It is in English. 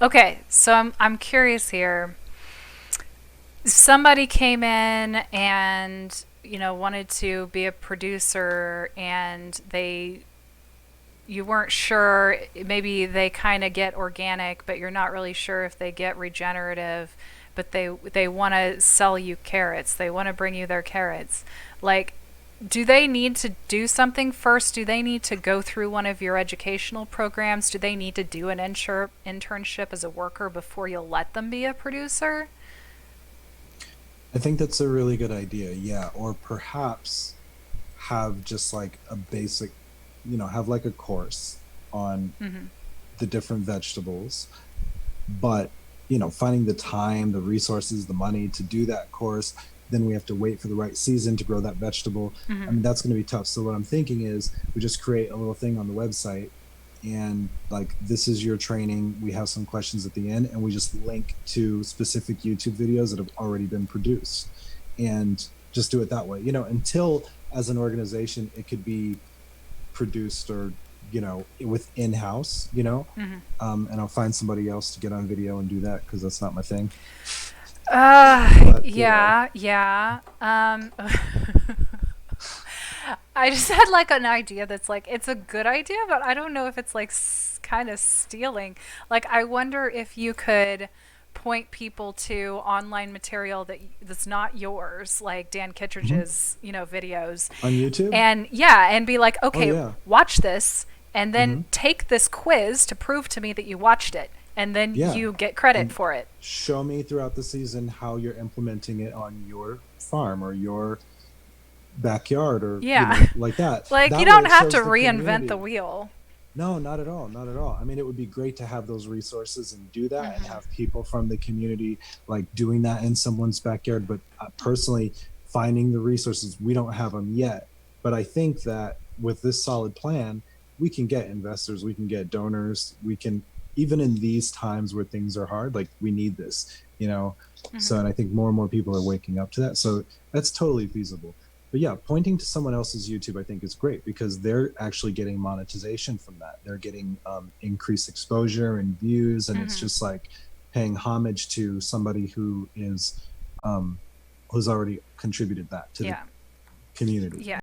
Okay, so I'm curious here. Somebody came in and wanted to be a producer, and they you weren't sure. Maybe they kind of get organic, but you're not really sure if they get regenerative. But they want to sell you carrots. They want to bring you their carrots. Like, do they need to do something first? Do they need to go through one of your educational programs? Do they need to do an internship as a worker before you'll let them be a producer? I think that's a really good idea. Yeah. Or perhaps have just like a basic, have like a course on Mm-hmm. the different vegetables, but, finding the time, the resources, the money to do that course, then we have to wait for the right season to grow that vegetable. I Mm-hmm. mean, that's going to be tough. So what I'm thinking is we just create a little thing on the website and like this is your training. We have some questions at the end and we just link to specific YouTube videos that have already been produced and just do it that way. Until as an organization it could be produced or with in-house, Mm-hmm. and I'll find somebody else to get on video and do that because that's not my thing. But Yeah, yeah. I just had like an idea that's like it's a good idea, but I don't know if it's like kind of stealing. Like I wonder if you could point people to online material that's not yours, like Dan mhm. Kittredge's, videos, On YouTube. and yeah, and be like, Oh okay, yeah. watch this, and then Hmm. take this quiz to prove to me that you watched it, and then Yeah, you get credit and for it. show me throughout the season how you're implementing it on your farm or your backyard or Yeah. like that. Like, you That way don't it have to shows the reinvent the community. wheel. No, not at all. Not at all. I mean, it would be great to have those resources and do that and Hmm. have people from the community like doing that in someone's backyard. But personally, finding the resources, we don't have them yet. But I think that with this solid plan, we can get investors, we can get donors, we can, even in these times where things are hard, like we need this. Hmm. So, and I think more and more people are waking up to that. So that's totally feasible. But yeah, pointing to someone else's YouTube, I think is great because they're actually getting monetization from that. They're getting increased exposure and views, and it's Hmm. just like paying homage to somebody um, who's already contributed that to the Yeah. community. Yeah.